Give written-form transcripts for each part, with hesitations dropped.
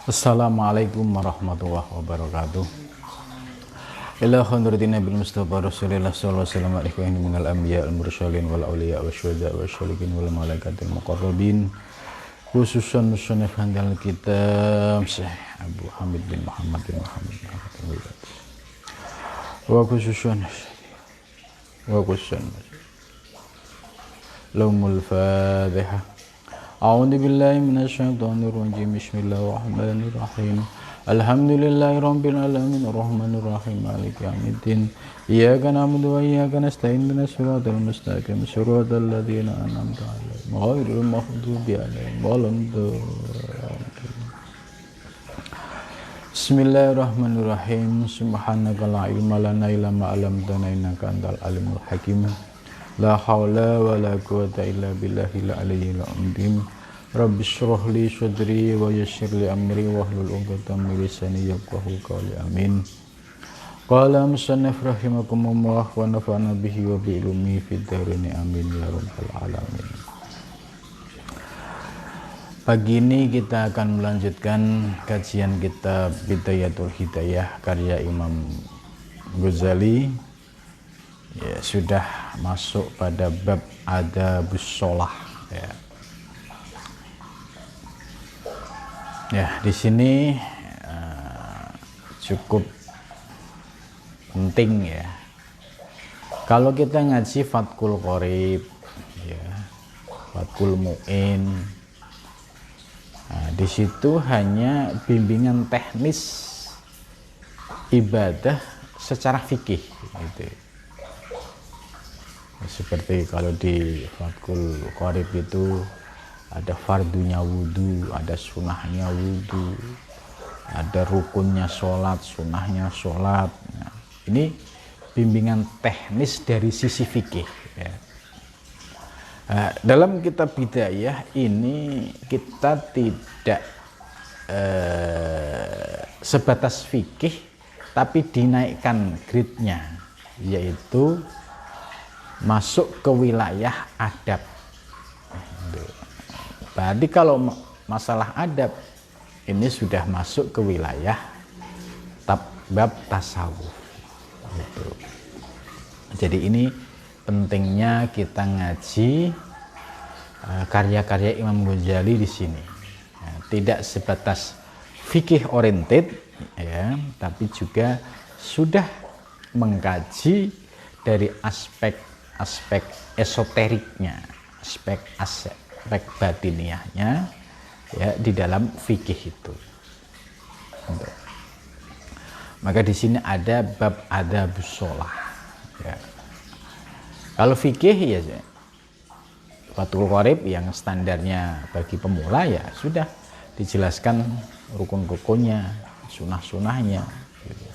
Assalamualaikum warahmatullahi wabarakatuh. Ila hadratin Nabil Mustafa Rasulillah sallallahu alaihi wasallam minal anbiya al mursalin wal auliya wasyuhada wasyolikin wal malaikatil muqarrabin khususan musannif handal kitab Syekh Abu Hamid bin Muhammad bin Muhammad wa khususan Laumul Fatihah. A'udzu billahi minasyaitonir rajim. Bismillahirrahmanirrahim. Alhamdulillahirabbil alamin arrahmanir rahim maliki yaumiddin. Iyyaka na'budu wa iyyaka nasta'in ihdinas siratal mustaqim siratal ladzina an'amta 'alaihim ghairil maghdubi 'alaihim waladdallin. Bismillahirrahmanirrahim. Subhanaka la ilma lana illa ma 'allamtana innaka antal alimul hakim. La haula wa la quwata illa billahil aliyyil azim. Rabbi shrah li sadri wa yassir li amri wahlul 'uqdatam min lisani yafqahu qawli. Amin. Qala musannif rahimakumullah wa nafa'na bihi wa bi ilmihi fid dharain. Amin ya rabbal alamin. Pagi ini kita akan melanjutkan kajian kitab Bidayatul Hidayah karya Imam Ghazali. Ya, sudah masuk pada bab adabus sholah ya. Ya, di sini cukup penting ya. Kalau kita ngaji Fathul Qorib ya, Fathul Mu'in, di situ hanya bimbingan teknis ibadah secara fikih gitu. Seperti kalau di Fathul Qorib itu ada fardunya wudhu, ada sunahnya wudhu, ada rukunnya sholat, sunahnya sholat. Nah, ini bimbingan teknis dari sisi fikih ya. Dalam kitab Bidayah ini kita tidak sebatas fikih, tapi dinaikkan grade-nya, yaitu masuk ke wilayah adab. Berarti kalau masalah adab ini sudah masuk ke wilayah bab tasawuf gitu. Jadi ini pentingnya kita ngaji karya-karya Imam Ghazali di sini ya, tidak sebatas fikih oriented ya, tapi juga sudah mengkaji dari aspek esoteriknya, aspek batiniahnya ya di dalam fikih itu. Maka di sini ada bab adabus sholah ya. Kalau fikih ya Fathul Qorib yang standarnya bagi pemula ya sudah dijelaskan rukun-rukunnya, sunah-sunahnya gitu.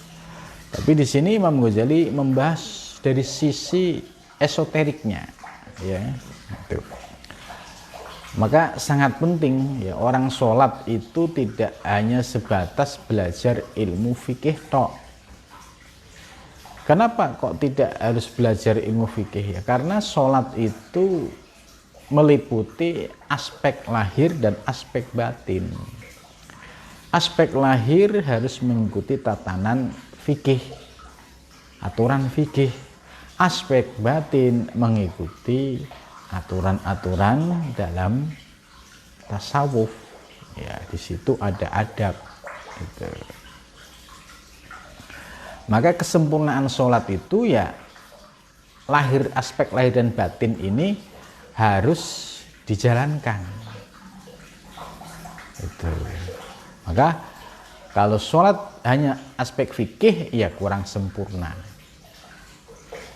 Tapi di sini Imam Ghazali membahas dari sisi esoteriknya ya itu. Maka sangat penting ya, orang sholat itu tidak hanya sebatas belajar ilmu fikih tok. Kenapa kok tidak harus belajar ilmu fikih ya? Karena sholat itu meliputi aspek lahir dan aspek batin. Aspek lahir harus mengikuti tatanan fikih, aturan fikih. Aspek batin mengikuti aturan-aturan dalam tasawuf ya, di situ ada adab gitu. Maka kesempurnaan sholat itu ya aspek lahir dan batin ini harus dijalankan gitu. Maka kalau sholat hanya aspek fikih ya kurang sempurna.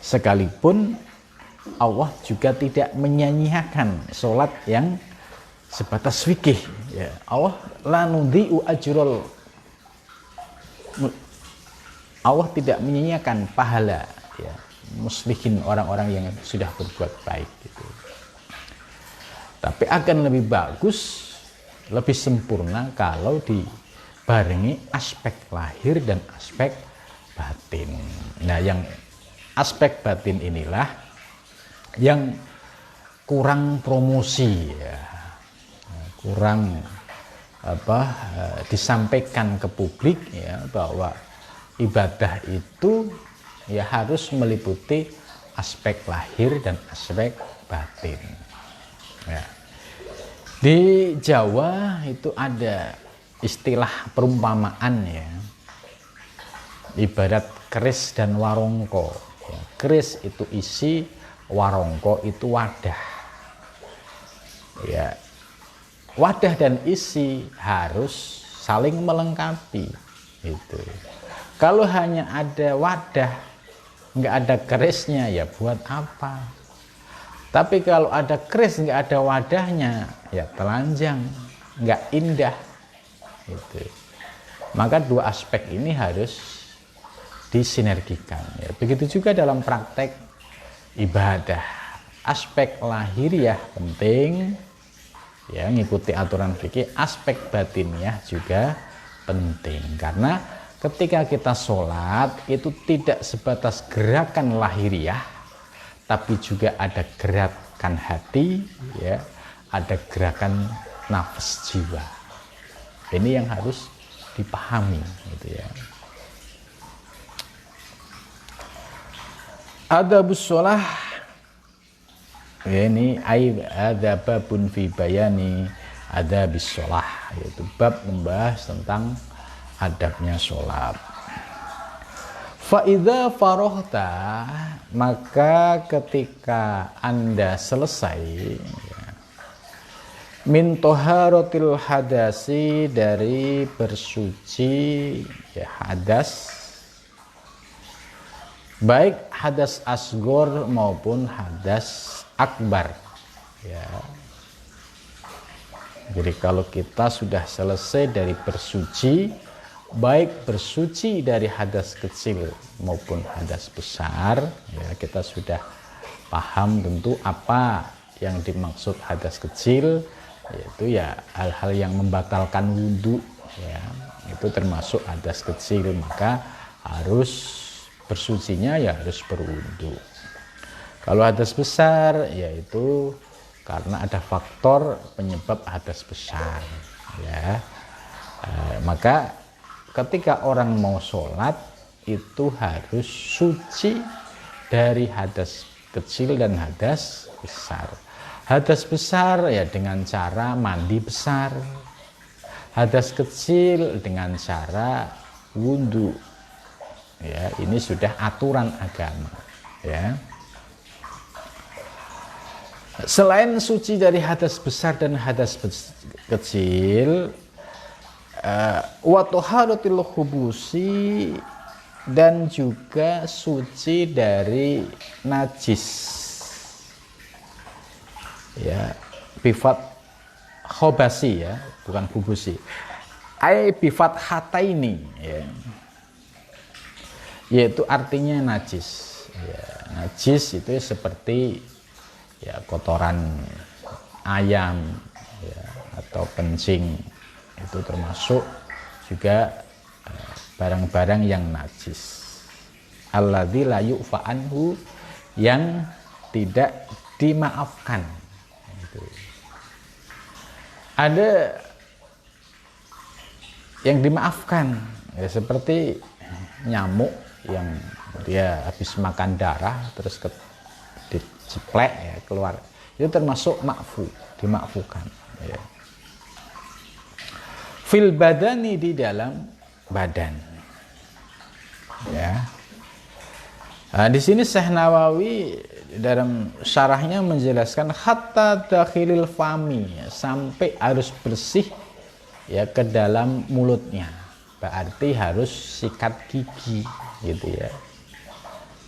Sekalipun Allah juga tidak menyanyiakan sholat yang sebatas fikih ya. Allah la nudhi'u ajrul, Allah tidak menyanyiakan pahala ya muslihin, orang-orang yang sudah berbuat baik gitu. Tapi akan lebih bagus, lebih sempurna kalau dibarengi aspek lahir dan aspek batin. Nah, yang aspek batin inilah yang kurang promosi ya, kurang disampaikan ke publik ya, bahwa ibadah itu ya harus meliputi aspek lahir dan aspek batin. Ya. Di Jawa itu ada istilah perumpamaan ya, ibarat keris dan warongko. Ya, keris itu isi, warongko itu wadah. Ya, wadah dan isi harus saling melengkapi. Itu. Kalau hanya ada wadah, nggak ada kerisnya, ya buat apa? Tapi kalau ada keris nggak ada wadahnya, ya telanjang, nggak indah. Itu. Maka dua aspek ini harus disinergikan. Ya, begitu juga dalam praktek ibadah. Aspek lahiriah penting, ya ngikuti aturan fikih. Aspek batiniah juga penting, karena ketika kita sholat itu tidak sebatas gerakan lahiriah, tapi juga ada gerakan hati, ya, ada gerakan nafas jiwa. Ini yang harus dipahami, gitu ya. Adabus sholah, ya, ini ada babun fi bayani adabis sholah, yaitu bab membahas tentang adabnya sholat. Fa'idha farohta, maka ketika Anda selesai ya, min toharotil hadasi, dari bersuci ya, hadas, baik hadas asgor maupun hadas akbar ya. Jadi kalau kita sudah selesai dari bersuci, baik bersuci dari hadas kecil maupun hadas besar ya, kita sudah paham tentu apa yang dimaksud hadas kecil, yaitu ya hal-hal yang membatalkan wudhu ya, itu termasuk hadas kecil, maka harus bersucinya ya harus berwudu. Kalau hadas besar yaitu karena ada faktor penyebab hadas besar ya, maka ketika orang mau sholat itu harus suci dari hadas kecil dan hadas besar. Hadas besar ya dengan cara mandi besar, hadas kecil dengan cara wudu. Ya, ini sudah aturan agama ya. Selain suci dari hadas besar dan hadas kecil, wa taharatil khubusi, dan juga suci dari najis ya, bifat khobasi ya, bukan khubusi, bifat hataini ya, yaitu artinya najis ya. Najis itu seperti ya kotoran ayam ya, atau kencing, itu termasuk juga barang-barang yang najis. Alladzi la yu'fa anhu, yang tidak dimaafkan. Itu. Ada yang dimaafkan ya, seperti nyamuk yang dia habis makan darah terus diceplek ya, keluar, itu termasuk makfu, dimakfukan ya. Fil badani, di dalam badan ya. Nah, di sini Syekh Nawawi dalam syarahnya menjelaskan hatta dakhilil fami, ya, sampai harus bersih ya ke dalam mulutnya, berarti harus sikat gigi gitu ya.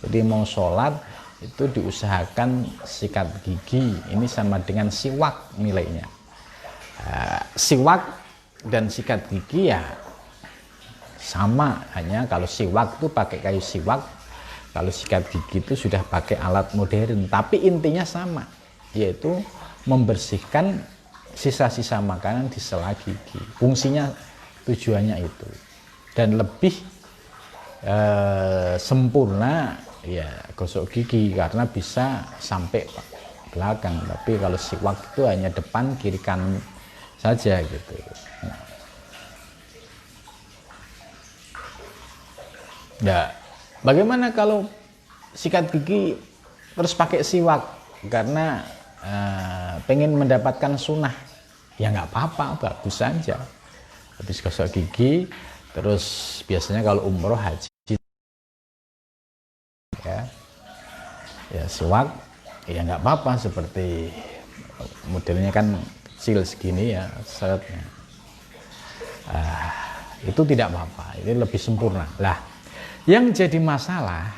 Jadi mau sholat itu diusahakan sikat gigi, ini sama dengan siwak nilainya. Siwak dan sikat gigi ya sama, hanya kalau siwak itu pakai kayu siwak, kalau sikat gigi itu sudah pakai alat modern, tapi intinya sama, yaitu membersihkan sisa-sisa makanan di sela gigi. Fungsinya, tujuannya itu, dan lebih sempurna ya gosok gigi karena bisa sampai belakang. Tapi kalau siwak itu hanya depan, kiri kanan saja gitu. Ya, bagaimana kalau sikat gigi terus pakai siwak karena pengen mendapatkan sunnah? Ya nggak apa-apa, bagus saja. Habis gosok gigi, terus biasanya kalau umroh haji ya siwak, ya nggak apa-apa, seperti modelnya kan kecil segini ya, seretnya. Itu tidak apa-apa, ini lebih sempurna. Lah, yang jadi masalah,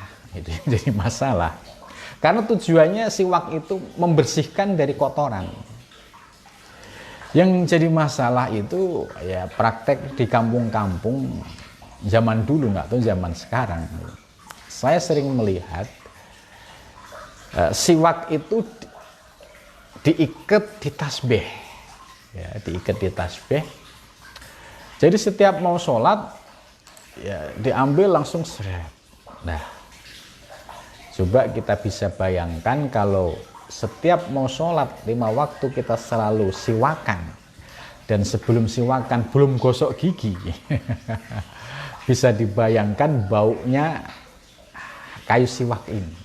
karena tujuannya siwak itu membersihkan dari kotoran. Yang jadi masalah itu ya praktek di kampung-kampung zaman dulu, nggak tahu zaman sekarang. Saya sering melihat siwak itu diikat di tasbih, ya, diikat di tasbih. Jadi setiap mau sholat ya diambil langsung seret. Nah, coba kita bisa bayangkan kalau setiap mau sholat 5 waktu kita selalu siwakan, dan sebelum siwakan belum gosok gigi. Bisa dibayangkan baunya kayu siwak ini.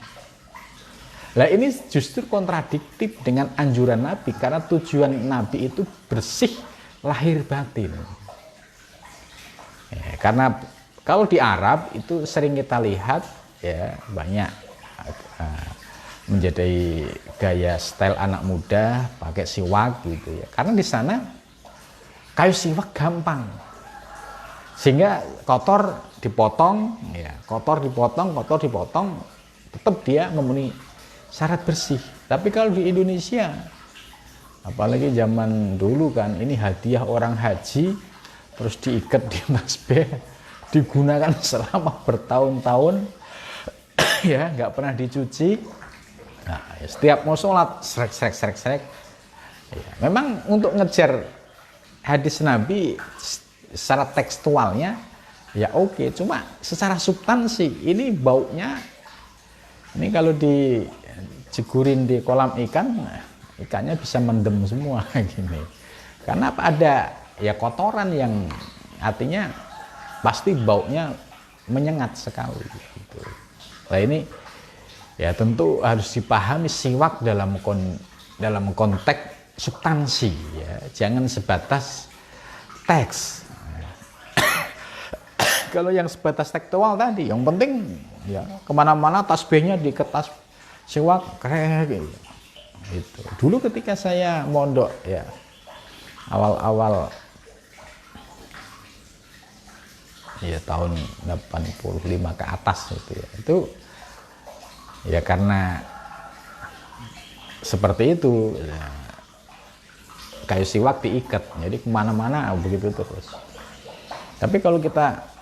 Nah, ini justru kontradiktif dengan anjuran Nabi, karena tujuan Nabi itu bersih lahir batin. Ya, karena kalau di Arab itu sering kita lihat ya banyak menjadi gaya style anak muda pakai siwak gitu ya, karena di sana kayu siwak gampang, sehingga kotor dipotong ya, kotor dipotong, tetap dia memenuhi syarat bersih. Tapi kalau di Indonesia, apalagi zaman dulu kan, ini hadiah orang haji terus diikat di tasbih, digunakan selama bertahun-tahun ya, nggak pernah dicuci. Nah, ya, setiap mau sholat srek. Ya, memang untuk ngejar hadis Nabi secara tekstualnya ya oke, cuma secara substansi ini baunya, ini kalau dijegurin di kolam ikan, ikannya bisa mendem semua gini. Karena apa, ada ya kotoran yang artinya pasti baunya menyengat sekali gitu. Nah, ini ya tentu harus dipahami siwak dalam konteks substansi ya, jangan sebatas teks. Kalau yang sebatas tekstual tadi, yang penting ya kemana-mana tasbihnya di kertas siwak keren gitu. Dulu ketika saya mondok ya, awal-awal ya tahun 85 ke atas gitu ya, itu ya karena seperti itu ya, kayu siwak diikat, jadi kemana-mana begitu terus. Tapi kalau kita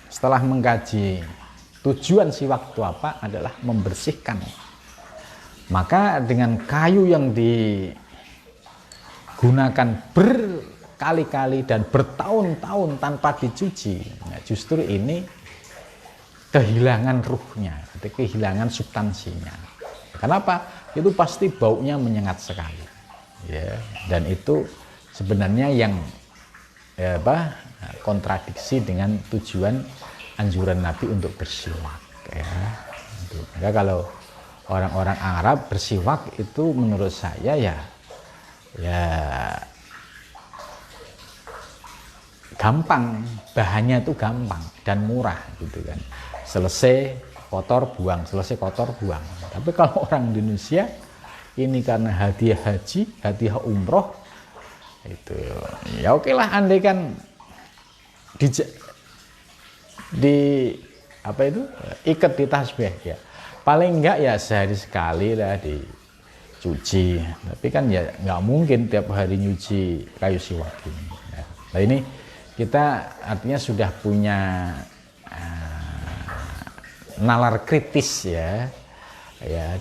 setelah mengkaji tujuan siwak itu apa, adalah membersihkan, maka dengan kayu yang digunakan berkali-kali dan bertahun-tahun tanpa dicuci, nah justru ini kehilangan ruhnya, kehilangan substansinya. Kenapa? Itu pasti baunya menyengat sekali ya, dan itu sebenarnya yang ya, kontradiksi dengan tujuan anjuran Nabi untuk bersiwak ya. Maka kalau orang-orang Arab bersiwak itu menurut saya ya gampang, bahannya itu gampang dan murah gitu kan. Selesai kotor buang, selesai kotor buang. Tapi kalau orang Indonesia ini karena hadiah haji, hadiah umroh itu ya oke lah, andai kan di apa itu ikat di tasbih ya, paling enggak ya sehari sekali lah dicuci. Tapi kan ya nggak mungkin tiap hari nyuci kayu siwak ini ya. Nah, ini kita artinya sudah punya nalar kritis ya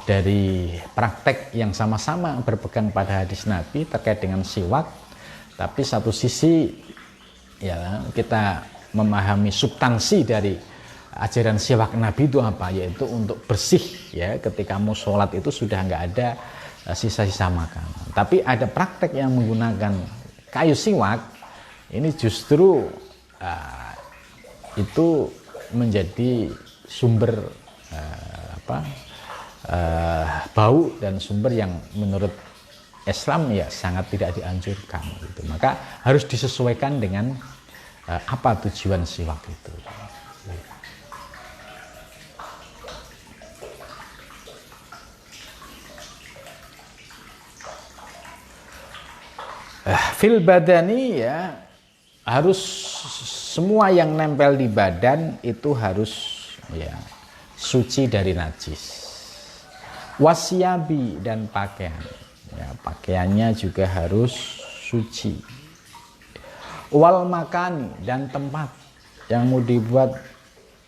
dari praktek yang sama-sama berpegang pada hadis Nabi terkait dengan siwak. Tapi satu sisi ya kita memahami substansi dari ajaran siwak Nabi itu apa, yaitu untuk bersih ya, ketika mau sholat itu sudah nggak ada sisa-sisa makanan. Tapi ada praktek yang menggunakan kayu siwak ini justru itu menjadi sumber bau dan sumber yang menurut Islam ya sangat tidak dianjurkan gitu. Maka harus disesuaikan dengan apa tujuan siwak itu. Fil badani ya harus semua yang nempel di badan itu harus ya suci dari najis. Wasyabi dan pakaian. Ya, pakaiannya juga harus suci. Wal makani dan tempat yang mau dibuat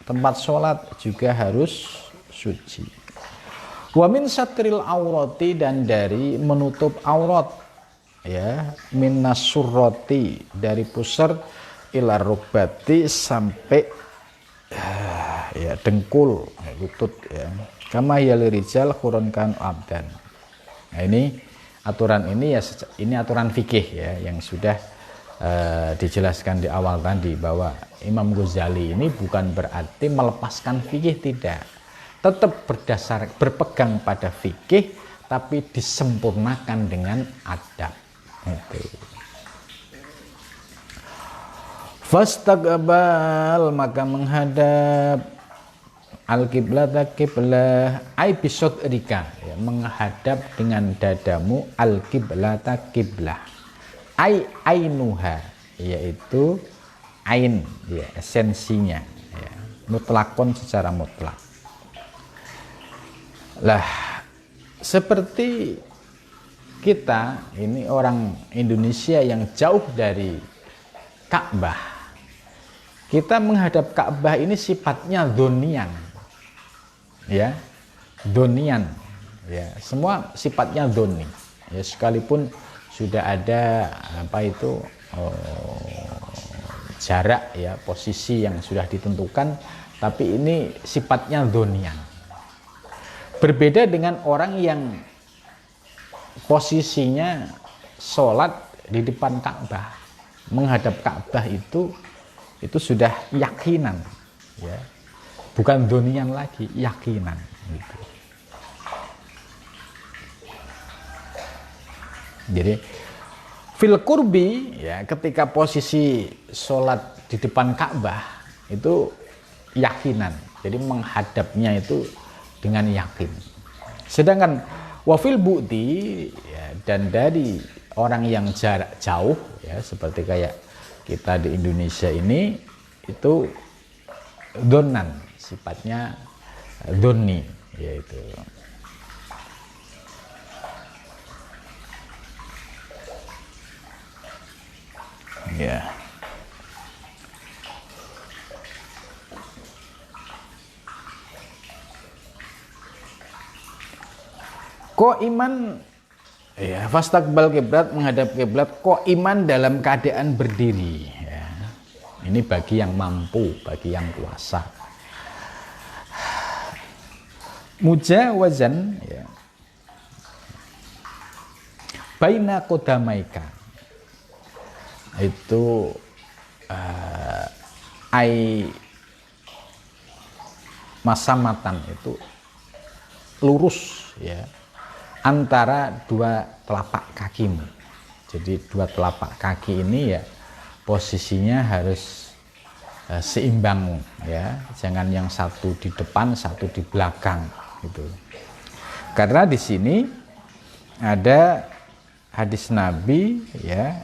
tempat sholat juga harus suci. Wa min satril aurati dan dari menutup aurat. Ya, minas surroti dari pusar ila rukbati sampai ya dengkul lutut ya. Kama yali rijal khurun kan abdan. Nah, ini aturan ini ya ini aturan fikih ya yang sudah dijelaskan di awal tadi bahwa Imam Ghazali ini bukan berarti melepaskan fikih, tidak. Tetap berpegang pada fikih tapi disempurnakan dengan adab. Fastaqbal maka menghadap al-qiblata qiblah ai bisodrika ya, menghadap dengan dadamu al-qiblata qiblah ai ainuha yaitu ain ya esensinya ya, mutlakon secara mutlak. Lah seperti kita ini orang Indonesia yang jauh dari Ka'bah, kita menghadap Ka'bah ini sifatnya donian, ya, donian, ya, semua sifatnya doni, ya, sekalipun sudah ada apa itu jarak, ya, posisi yang sudah ditentukan, tapi ini sifatnya donian. Berbeda dengan orang yang posisinya sholat di depan Ka'bah, menghadap Ka'bah itu sudah yakinan, ya, bukan donian lagi, yakinan. Gitu. Jadi fil kurbi ya ketika posisi sholat di depan Ka'bah itu yakinan, jadi menghadapnya itu dengan yakin. Sedangkan wafil bukti ya, dan dari orang yang jarak jauh ya seperti kayak kita di Indonesia ini itu donan, sifatnya doni yaitu. Ya. Kok iman ya fastaqbal kiblat menghadap kiblat kok iman dalam keadaan berdiri ya. Ini bagi yang mampu, bagi yang kuasa. Mujawazan ya. Baina qodamaika. Itu masamatan itu lurus ya. Antara dua telapak kakimu. Jadi dua telapak kaki ini ya posisinya harus seimbang ya, jangan yang satu di depan satu di belakang gitu. Karena di sini ada hadis Nabi ya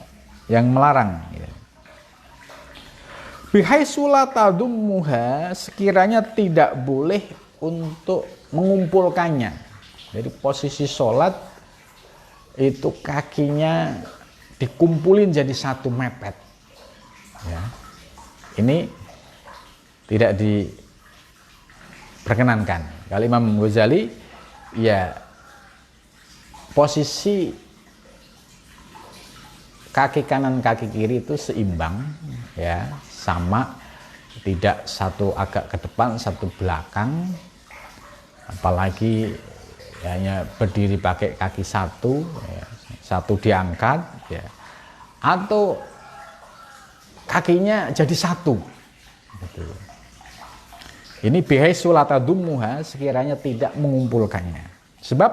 yang melarang ya. Bihaisula tadummuha, sekiranya tidak boleh untuk mengumpulkannya. Jadi posisi sholat itu kakinya dikumpulin jadi satu mepet. Ya. Ini tidak diperkenankan. Kalau Imam Ghazali, ya posisi kaki kanan kaki kiri itu seimbang, ya sama, tidak satu agak ke depan satu belakang, apalagi hanya berdiri pakai kaki satu, ya, satu diangkat, ya, atau kakinya jadi satu. Gitu. Ini bihaisu la tadummuha, sekiranya tidak mengumpulkannya. Sebab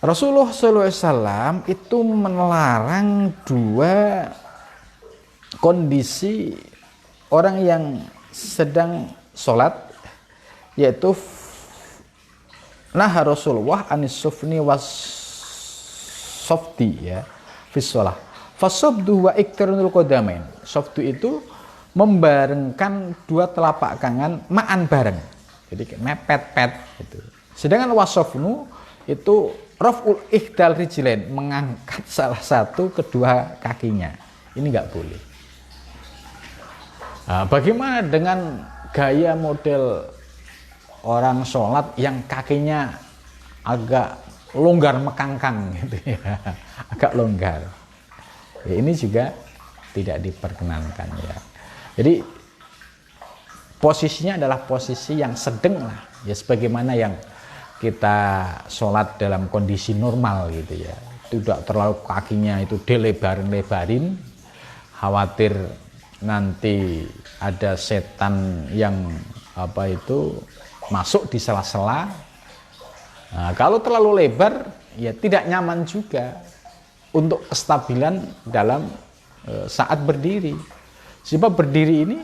Rasulullah SAW itu melarang dua kondisi orang yang sedang sholat, yaitu nah Rasulullah anis sufni was softi ya fis sholah fasabdu wa iktirunul qadamain. Softu itu membarengkan dua telapak tangan ma'an bareng, jadi mepet-pet gitu. Sedangkan wasofnu itu raf'ul ihdal rijlain, mengangkat salah satu kedua kakinya. Ini nggak boleh. Nah, bagaimana dengan gaya model orang sholat yang kakinya agak longgar mekangkang gitu ya, agak longgar. Ya, ini juga tidak diperkenankan ya. Jadi posisinya adalah posisi yang sedang lah, ya sebagaimana yang kita sholat dalam kondisi normal gitu ya. Tidak terlalu kakinya itu dilebarin-lebarin, khawatir nanti ada setan yang masuk di sela-sela. Nah, kalau terlalu lebar ya tidak nyaman juga untuk kestabilan dalam saat berdiri. Sebab berdiri ini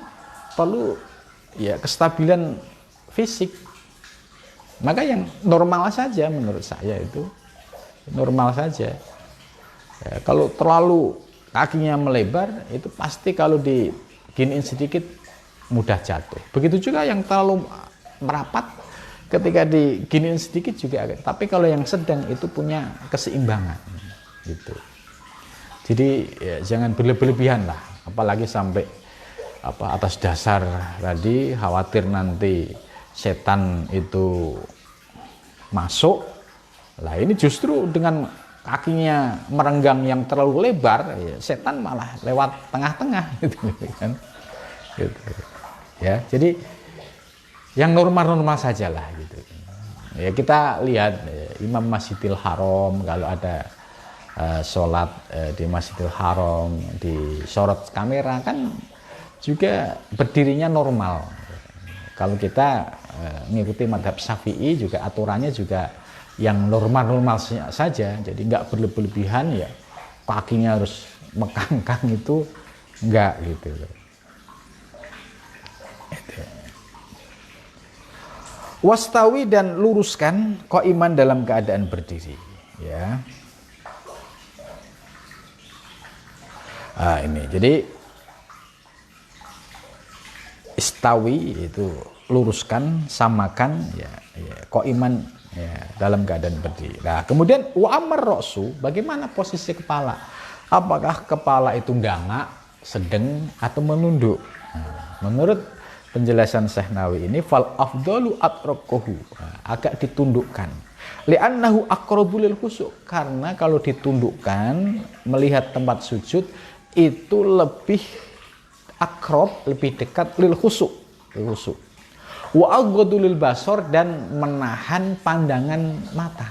perlu ya kestabilan fisik. Maka yang normal saja menurut saya itu normal saja. Ya, kalau terlalu kakinya melebar itu pasti kalau diginiin sedikit mudah jatuh. Begitu juga yang terlalu merapat, ketika diginiin sedikit juga. Tapi kalau yang sedang itu punya keseimbangan gitu. Jadi ya, jangan berlebihan lah, apalagi sampai atas dasar tadi khawatir nanti setan itu masuk. Lah ini justru dengan kakinya merenggang yang terlalu lebar, ya, setan malah lewat tengah-tengah gitu kan. Gitu. Ya, jadi yang normal-normal sajalah gitu. Ya kita lihat Imam Masjidil Haram kalau ada sholat di Masjidil Haram disorot kamera kan juga berdirinya normal. Kalau kita mengikuti madhab Syafi'i juga aturannya juga yang normal-normal saja, jadi nggak berlebihan ya, kakinya harus mekangkang itu enggak gitu. Wastawi dan luruskan qaiman dalam keadaan berdiri ya. Ini jadi istawi itu luruskan, samakan ya qaiman ya, dalam keadaan berdiri. Nah, kemudian wa amar ra'su, bagaimana posisi kepala? Apakah kepala itu dangak, sedeng atau menunduk? Nah, menurut penjelasan Syekh Nawawi ini fal afdalu atraquhu, agak ditundukkan. Li'annahu aqrabu lil khusyu', karena kalau ditundukkan melihat tempat sujud itu lebih akrab, lebih dekat lil khusyu', wa aghaddu lil basar, dan menahan pandangan mata.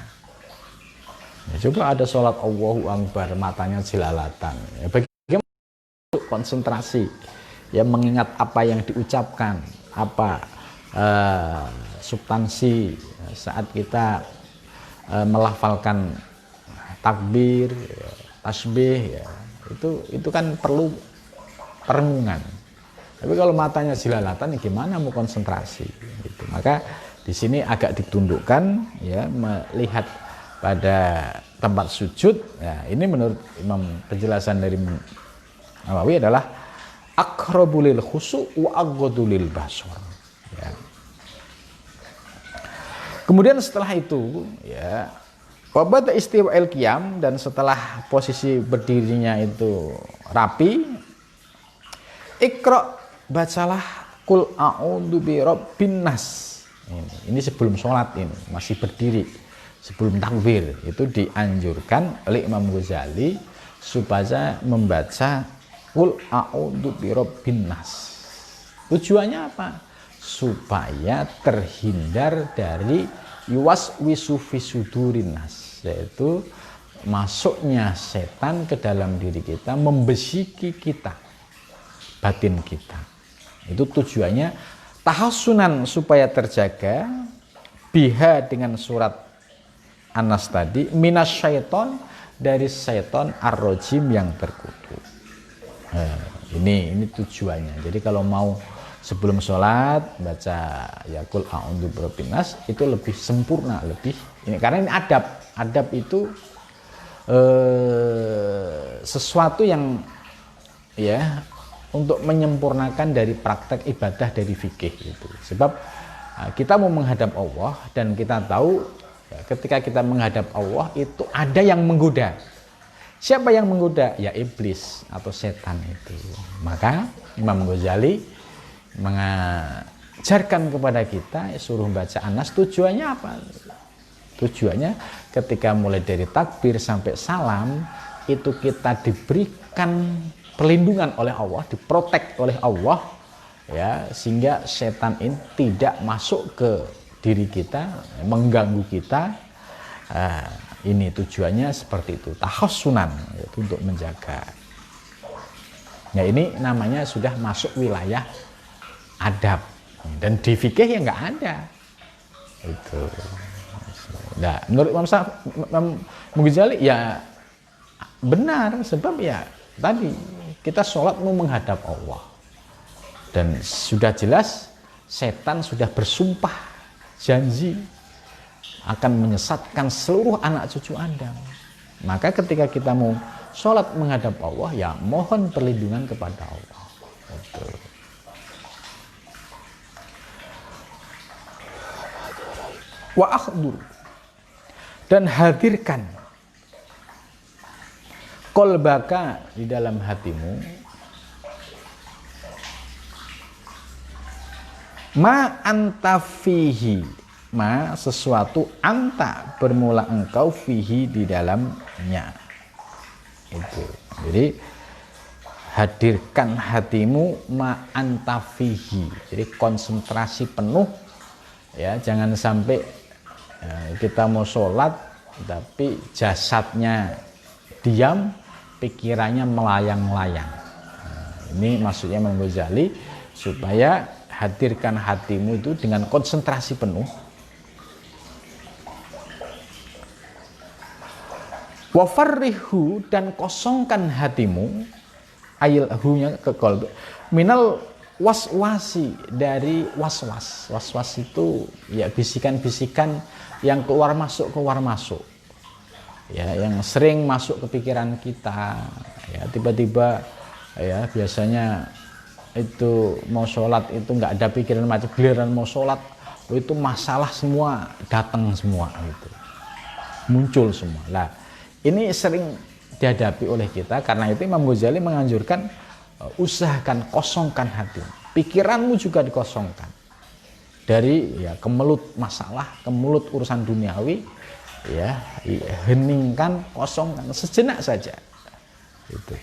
Ya, coba ada sholat Allahu Akbar matanya jelalatan. Ya, bagaimana konsentrasi? Ya mengingat apa yang diucapkan, apa substansi saat kita melafalkan takbir, tasbih, ya, itu kan perlu perenungan. Tapi kalau matanya jelalatan, ya gimana mau konsentrasi? Gitu. Maka di sini agak ditundukkan, ya melihat pada tempat sujud. Ya, ini menurut penjelasan dari Nawawi adalah akrabulil khusu' wa aghadulil basar. Ya. Kemudian setelah itu ya wabada istiwa'il qiyam, dan setelah posisi berdirinya itu rapi, ikra, bacalah kul a'udzu birabbin nas. Ini sebelum sholat, ini masih berdiri sebelum takbir, itu dianjurkan oleh Imam Ghazali supaya membaca Qul a'udzu birabbin nas. Tujuannya apa? Supaya terhindar dari yuwaswisu fi sudurin nas, yaitu masuknya setan ke dalam diri kita, membesiki kita, batin kita. Itu tujuannya tahassunan, supaya terjaga biha dengan surat Anas tadi, minas syaiton, dari syaiton ar-rajim yang terkutuk. Ini tujuannya. Jadi kalau mau sebelum sholat baca ya qul a'udzu birabbin nas, itu lebih sempurna, lebih ini, karena ini adab itu sesuatu yang ya untuk menyempurnakan dari praktek ibadah dari fikih itu. Sebab kita mau menghadap Allah dan kita tahu ya, ketika kita menghadap Allah itu ada yang menggoda. Siapa yang menggoda? Ya iblis atau setan itu. Maka Imam Ghazali mengajarkan kepada kita, suruh baca Anas. Tujuannya apa? Tujuannya ketika mulai dari takbir sampai salam itu kita diberikan perlindungan oleh Allah, diprotek oleh Allah ya, sehingga setan ini tidak masuk ke diri kita, mengganggu kita. Ini tujuannya seperti itu, tahassunan, yaitu untuk menjaga. Nah ini namanya sudah masuk wilayah adab, dan di fikih ya nggak ada itu. Nah, menurut Imam Ghazali ya benar, sebab ya tadi kita sholat mau menghadap Allah, dan sudah jelas setan sudah bersumpah janji akan menyesatkan seluruh anak cucu Adam. Maka ketika kita mau sholat menghadap Allah, ya mohon perlindungan kepada Allah. Betul. Wa akhdur, dan hadirkan qalbaka, di dalam hatimu, ma anta fihi, ma sesuatu, anta bermula engkau, fihi di dalamnya. Itu. Jadi hadirkan hatimu ma anta fihi. Jadi konsentrasi penuh ya, jangan sampai kita mau sholat tapi jasadnya diam, pikirannya melayang-layang. Ini maksudnya Imam Ghazali, supaya hadirkan hatimu itu dengan konsentrasi penuh. Wafarrihu, dan kosongkan hatimu, ayil hunya ke qalbi, minal waswasi, dari waswas. Waswas itu ya bisikan-bisikan yang keluar masuk ya, yang sering masuk ke pikiran kita ya, tiba-tiba ya, biasanya itu mau sholat itu nggak ada pikiran macam, giliran mau sholat itu masalah semua datang semua, gitu, muncul semua. Lah ini sering dihadapi oleh kita, karena itu Imam Ghazali menganjurkan usahakan kosongkan hati, pikiranmu juga dikosongkan dari ya kemelut masalah, kemelut urusan duniawi ya, heningkan, kosongkan sejenak saja. Itu.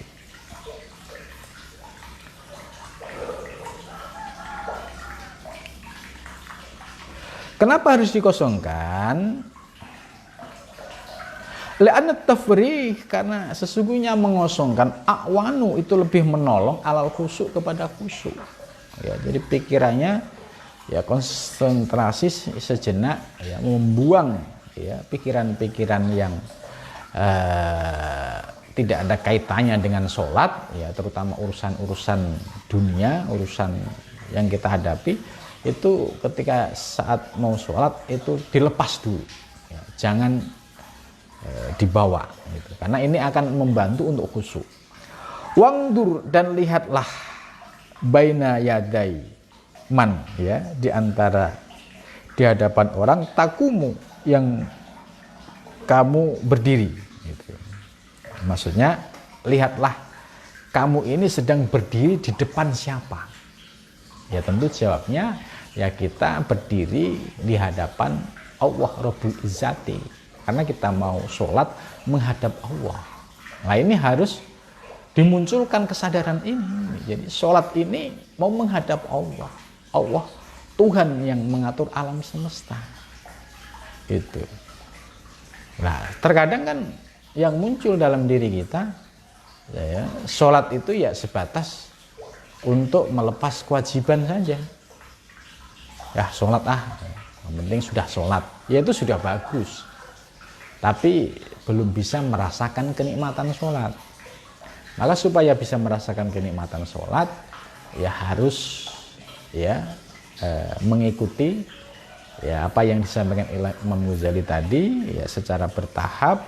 Kenapa harus dikosongkan? Li'anna tafrih, karena sesungguhnya mengosongkan, a'wanu, itu lebih menolong, alal khusyuk, kepada khusyuk. Ya, jadi pikirannya ya konsentrasi sejenak ya, membuang ya pikiran-pikiran yang tidak ada kaitannya dengan sholat ya, terutama urusan-urusan dunia, urusan yang kita hadapi itu ketika saat mau sholat itu dilepas dulu ya, jangan dibawa gitu. Karena ini akan membantu untuk khusyuk. Wangdur, dan lihatlah baina yadai man, ya, di antara, di hadapan orang, takumu, yang kamu berdiri gitu. Maksudnya lihatlah kamu ini sedang berdiri di depan siapa. Ya tentu jawabnya ya kita berdiri di hadapan Allah Rabbul Izzati, karena kita mau sholat menghadap Allah. Nah ini harus dimunculkan kesadaran ini. Jadi sholat ini mau menghadap Allah. Allah Tuhan yang mengatur alam semesta. Gitu. Nah terkadang kan yang muncul dalam diri kita, ya, sholat itu ya sebatas untuk melepas kewajiban saja. Ya sholat yang penting sudah sholat, ya itu sudah bagus. Tapi belum bisa merasakan kenikmatan sholat. Maka supaya bisa merasakan kenikmatan sholat, ya harus ya mengikuti ya apa yang disampaikan Imam Ghazali tadi, ya secara bertahap,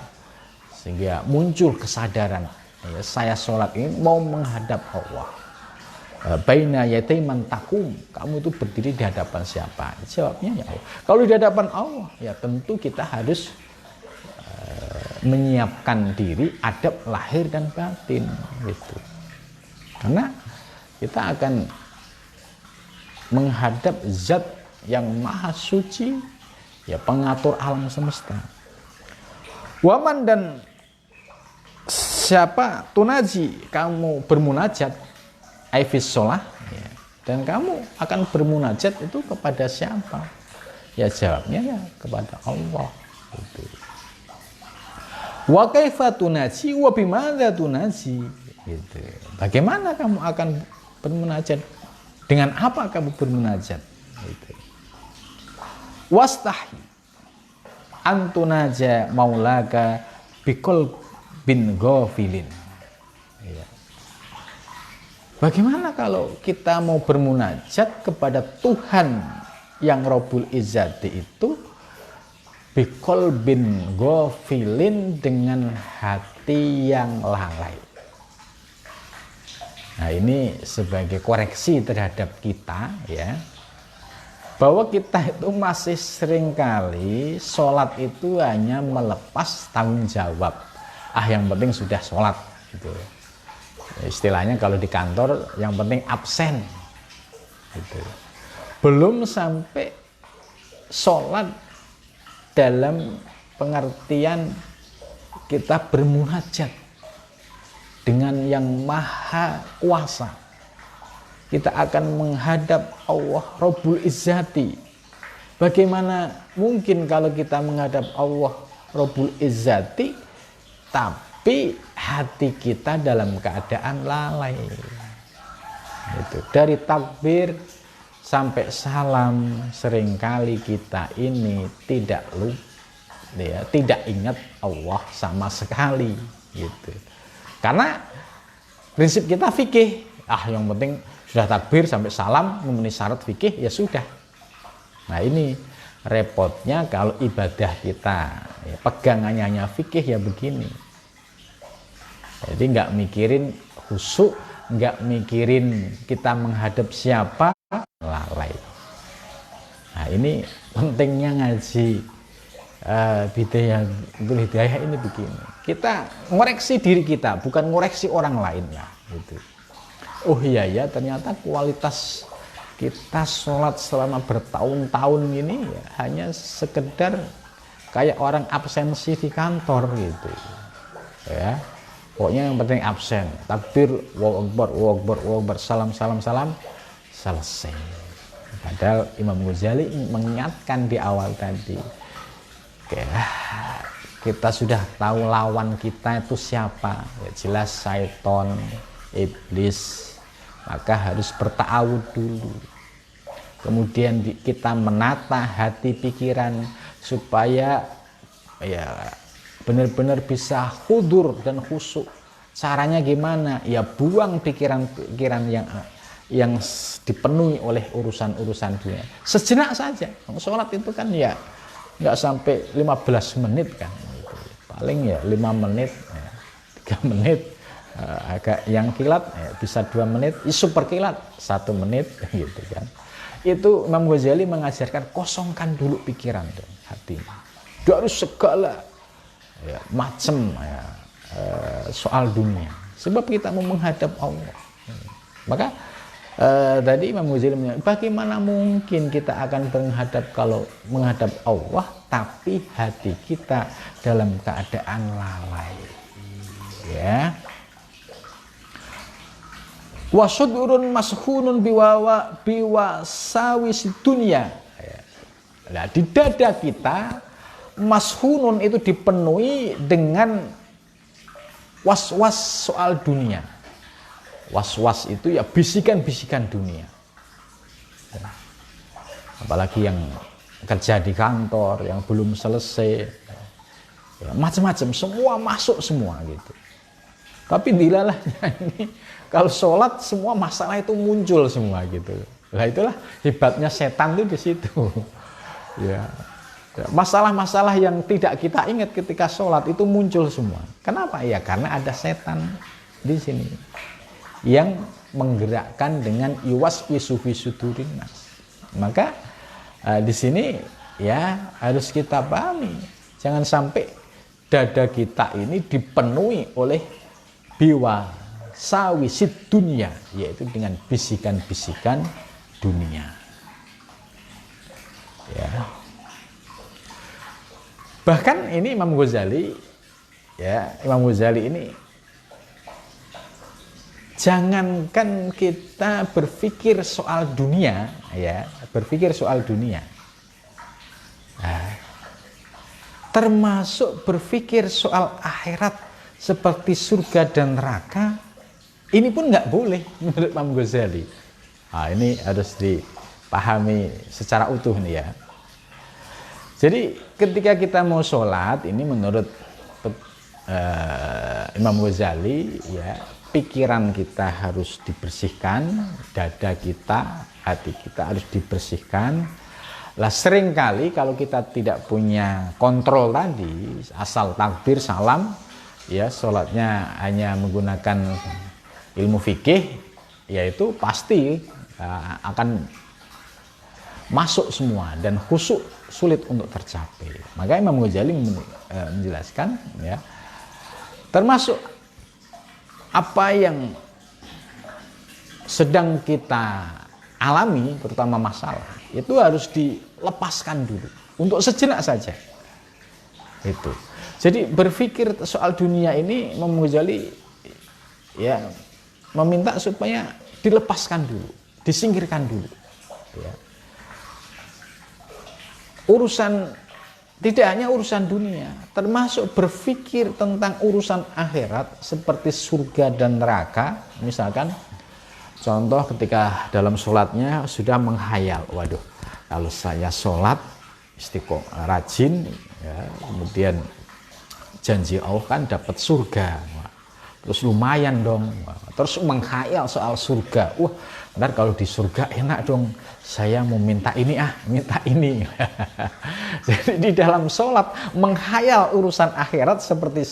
sehingga muncul kesadaran, ya, saya sholat ini mau menghadap Allah. Baina yatai mantakum, kamu itu berdiri di hadapan siapa? Jawabnya ya Allah. Kalau di hadapan Allah, ya tentu kita harus menyiapkan diri adab lahir dan batin gitu. Karena kita akan menghadap zat yang maha suci, ya pengatur alam semesta. Waman, dan siapa tunaji, kamu bermunajat aifis sholah, ya, dan kamu akan bermunajat itu kepada siapa? Ya jawabnya ya kepada Allah gitu. Wa kaifa tunaji wa bimadza tunaji, gitu. Bagaimana kamu akan bermunajat? Dengan apa kamu bermunajat? Gitu. Wastahi antunaja maulaka bikol bin ghafilin. Ya. Bagaimana kalau kita mau bermunajat kepada Tuhan yang Rabbul Izzati itu bikol bin ghafilin, dengan hati yang lalai. Nah ini sebagai koreksi terhadap kita, ya, bahwa kita itu masih seringkali sholat itu hanya melepas tanggung jawab. Yang penting sudah sholat gitu. Istilahnya kalau di kantor yang penting absen gitu. Belum sampai sholat dalam pengertian kita bermunajat dengan yang maha kuasa. Kita akan menghadap Allah Rabbul Izzati. Bagaimana mungkin kalau kita menghadap Allah Rabbul Izzati tapi hati kita dalam keadaan lalai. Itu dari takbir sampai salam, seringkali kita ini tidak lupa, ya, tidak ingat Allah sama sekali gitu. Karena prinsip kita fikih, yang penting sudah takbir sampai salam memenuhi syarat fikih, ya sudah. Nah ini repotnya kalau ibadah kita, ya, pegangannya hanya fikih, ya begini. Jadi nggak mikirin khusyuk, nggak mikirin kita menghadap siapa, lalai. Nah ini pentingnya ngaji Bidayah ini begini. Kita ngoreksi diri kita, bukan ngoreksi orang lain ya. Gitu. Oh iya ya, ternyata kualitas kita sholat selama bertahun-tahun ini ya, hanya sekedar kayak orang absensi di kantor gitu. Ya, pokoknya yang penting absen, takbir, Allahu Akbar, Allahu Akbar, Allahu Akbar, salam, salam, salam, selesai. Padahal Imam Ghazali mengingatkan di awal tadi, kita sudah tahu lawan kita itu siapa, ya jelas syaiton, iblis, maka harus berta'awud dulu. Kemudian kita menata hati pikiran supaya ya benar-benar bisa hudur dan khusyuk. Caranya gimana? Ya buang pikiran-pikiran yang dipenuhi oleh urusan-urusan dunia. Sejenak saja. Sholat itu kan ya nggak sampai 15 menit kan. Paling ya 5 menit, ya, 3 menit. Agak yang kilat ya, bisa 2 menit, super kilat 1 menit gitu kan. Itu Imam Ghazali mengajarkan kosongkan dulu pikiran dan hati dari segala ya, macam ya, soal dunia, sebab kita mau menghadap Allah. Maka tadi Imam Ghazali menyatakan, bagaimana mungkin kita akan menghadap Allah tapi hati kita dalam keadaan lalai, ya. Wasudurun mashunun biwasawis dunia. Nah, di dada kita mashunun itu dipenuhi dengan was-was soal dunia. Was-was itu ya bisikan-bisikan dunia. Apalagi yang kerja di kantor, yang belum selesai, ya, macam-macam, semua masuk semua gitu. Tapi dilalahnya ini, kalau sholat semua masalah itu muncul semua gitu. Nah itulah hebatnya setan itu di situ. Ya. Masalah-masalah yang tidak kita ingat ketika sholat itu muncul semua. Kenapa? Ya karena ada setan di sini yang menggerakkan dengan iwas wisudurin nas. Maka di sini ya harus kita pahami, jangan sampai dada kita ini dipenuhi oleh biwa sawisid dunia, yaitu dengan bisikan-bisikan dunia. Ya. Bahkan ini Imam Ghazali, ya Imam Ghazali ini jangankan kita berpikir soal dunia, ya berpikir soal dunia, nah, termasuk berpikir soal akhirat seperti surga dan neraka, ini pun nggak boleh menurut Imam Ghazali. Nah, ini harus dipahami secara utuh nih ya. Jadi ketika kita mau sholat, ini menurut Imam Ghazali, ya pikiran kita harus dibersihkan, dada kita, hati kita harus dibersihkan. Lah seringkali kalau kita tidak punya kontrol tadi, asal takbir salam, ya sholatnya hanya menggunakan ilmu fikih, yaitu pasti akan masuk semua dan khusyuk sulit untuk tercapai. Maka Imam Ghazali menjelaskan, ya termasuk apa yang sedang kita alami, terutama masalah, itu harus dilepaskan dulu untuk sejenak saja. Itu. Jadi berpikir soal dunia ini Imam Ghazali ya meminta supaya dilepaskan dulu, disingkirkan dulu. Ya. Urusan tidak hanya urusan dunia, termasuk berpikir tentang urusan akhirat seperti surga dan neraka. Misalkan contoh ketika dalam sholatnya sudah menghayal, waduh kalau saya sholat istiqomah rajin, ya, kemudian janji Allah kan dapat surga, wah, terus lumayan dong, wah, terus menghayal soal surga, wah ntar kalau di surga enak dong, saya mau minta ini minta ini. Jadi di dalam sholat menghayal urusan akhirat seperti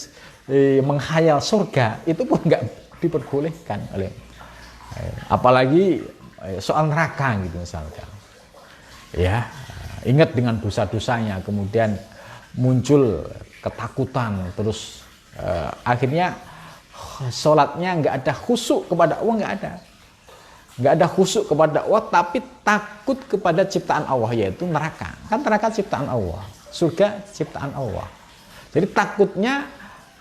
menghayal surga itu pun nggak diperbolehkan oleh, apalagi soal neraka gitu misalkan. Ya, ingat dengan dosa-dosanya, kemudian muncul ketakutan, terus akhirnya sholatnya nggak ada khusyuk kepada Allah, nggak ada khusyuk kepada Allah, tapi takut kepada ciptaan Allah, yaitu neraka. Kan neraka ciptaan Allah, surga ciptaan Allah. Jadi takutnya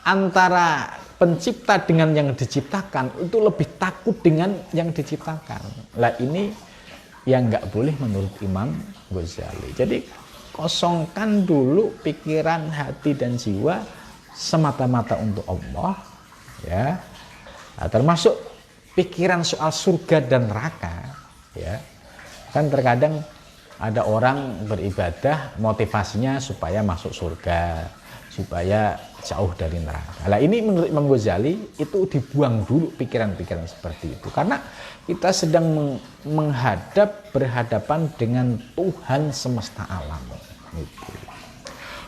antara pencipta dengan yang diciptakan itu lebih takut dengan yang diciptakan. Lah ini yang nggak boleh menurut Imam Ghazali. Jadi kosongkan dulu pikiran, hati dan jiwa semata-mata untuk Allah, ya. Nah, termasuk pikiran soal surga dan neraka, ya kan terkadang ada orang beribadah motivasinya supaya masuk surga, supaya jauh dari neraka. Nah ini menurut Imam Ghazali itu dibuang dulu pikiran-pikiran seperti itu, karena kita sedang berhadapan dengan Tuhan semesta alam. Gitu.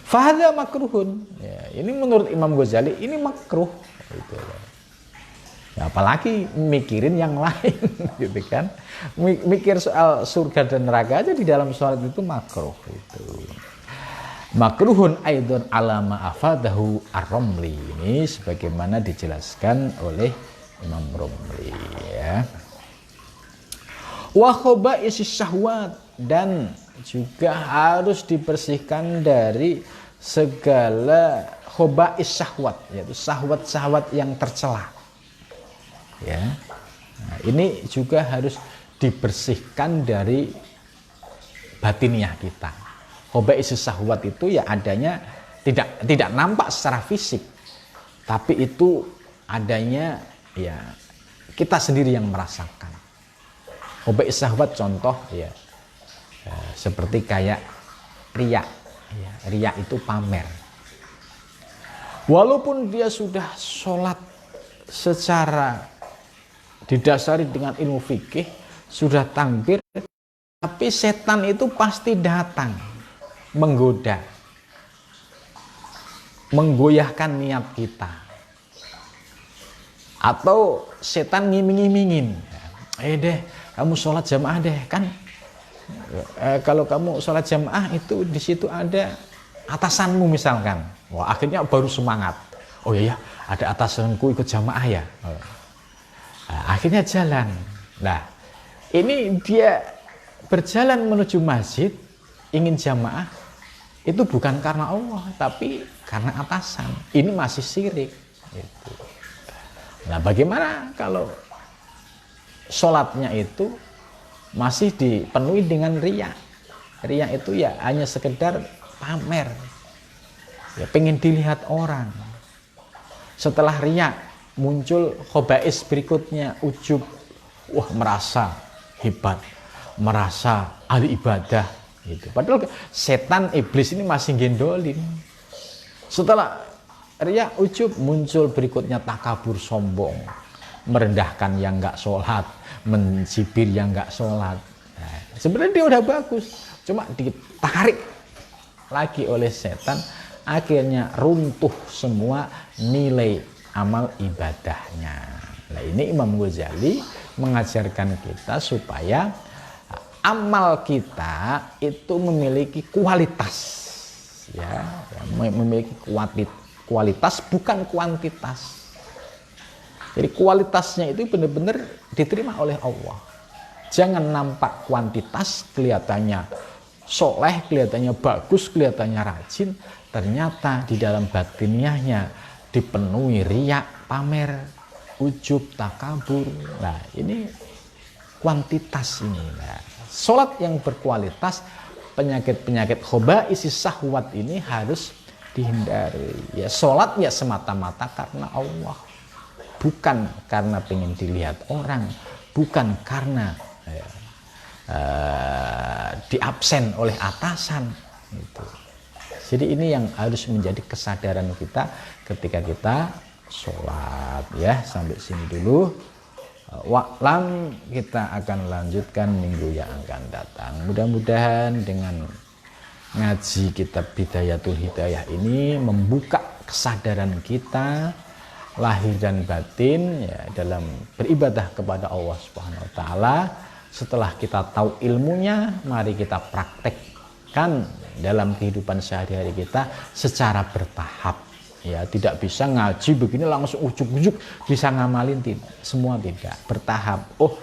Fahadha makruhun, ya, ini menurut Imam Ghazali ini makruh. Gitu. Ya, apalagi mikirin yang lain, gitu kan? Mikir soal surga dan neraka aja di dalam sholat itu makruh. Itu makruhun aidon alama afadahu ar-Romli, ini sebagaimana dijelaskan oleh Imam Romli, ya. Wa khaba'is syahwat, dan juga harus dibersihkan dari segala khaba'is syahwat, yaitu syahwat-syahwat yang tercela. Ya, nah, ini juga harus dibersihkan dari batiniah kita. Khaba'is syahwat itu ya adanya tidak nampak secara fisik, tapi itu adanya ya kita sendiri yang merasakan. Hoba syahwat contoh ya, seperti kayak riya. Ya, riya itu pamer. Walaupun dia sudah sholat secara didasari dengan ilmu fikih, sudah takbir, tapi setan itu pasti datang menggoda, menggoyahkan niat kita. Atau setan ngiming-ngimingin, deh kamu sholat jamaah deh kan, kalau kamu sholat jamaah itu di situ ada atasanmu misalkan. Wah, akhirnya baru semangat. Oh iya, ada atasanku ikut jamaah ya. Nah, akhirnya jalan. Nah, ini dia berjalan menuju masjid ingin jamaah itu bukan karena Allah, tapi karena atasan. Ini masih syirik. Gitu. Nah, bagaimana kalau sholatnya itu masih dipenuhi dengan riya? Riya itu ya hanya sekedar pamer, ya pengen dilihat orang. Setelah riya muncul khobais berikutnya, ujub, wah merasa hebat, merasa ahli ibadah, gitu. Padahal setan iblis ini masih gendolin. Setelah riya ujub muncul berikutnya takabur, sombong, merendahkan yang nggak sholat, mencibir yang nggak sholat. Nah, sebenarnya dia udah bagus, cuma ditarik lagi oleh setan, akhirnya runtuh semua nilai amal ibadahnya. Nah, ini Imam Ghazali mengajarkan kita supaya amal kita itu memiliki kualitas, ya memiliki kualitas bukan kuantitas. Jadi kualitasnya itu benar-benar diterima oleh Allah. Jangan nampak kuantitas, kelihatannya soleh, kelihatannya bagus, kelihatannya rajin, ternyata di dalam batiniahnya dipenuhi riya, pamer, ujub, takabur. Nah, ini kuantitas ini. Nah, sholat yang berkualitas, penyakit-penyakit khoba'is syahwat ini harus dihindari. Ya, sholat ya semata-mata karena Allah, bukan karena pengen dilihat orang, bukan karena diabsen oleh atasan. Gitu. Jadi ini yang harus menjadi kesadaran kita ketika kita sholat. Ya, sampai sini dulu. Wa'lam, kita akan lanjutkan minggu yang akan datang. Mudah-mudahan dengan ngaji kitab Bidayatul Hidayah ini membuka kesadaran kita lahir dan batin ya dalam beribadah kepada Allah Subhanahu wa taala. Setelah kita tahu ilmunya, mari kita praktekkan dalam kehidupan sehari-hari kita secara bertahap. Ya, tidak bisa ngaji begini langsung ujuk-ujuk bisa ngamalin, tidak. Semua tidak, bertahap. Oh,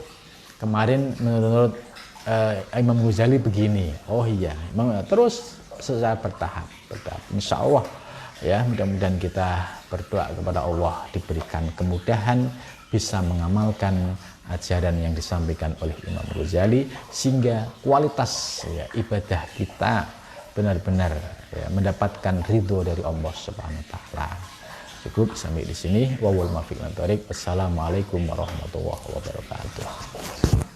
kemarin menurut Imam Ghazali begini. Oh iya, terus secara bertahap. Insya Allah ya, mudah-mudahan kita berdoa kepada Allah diberikan kemudahan bisa mengamalkan ajaran yang disampaikan oleh Imam Ghazali sehingga kualitas ya, ibadah kita benar-benar ya, mendapatkan ridho dari Allah Subhanahu wa taala. Cukup sampai di sini. Wallahul muwaffiq. Wassalamualaikum warahmatullahi wabarakatuh.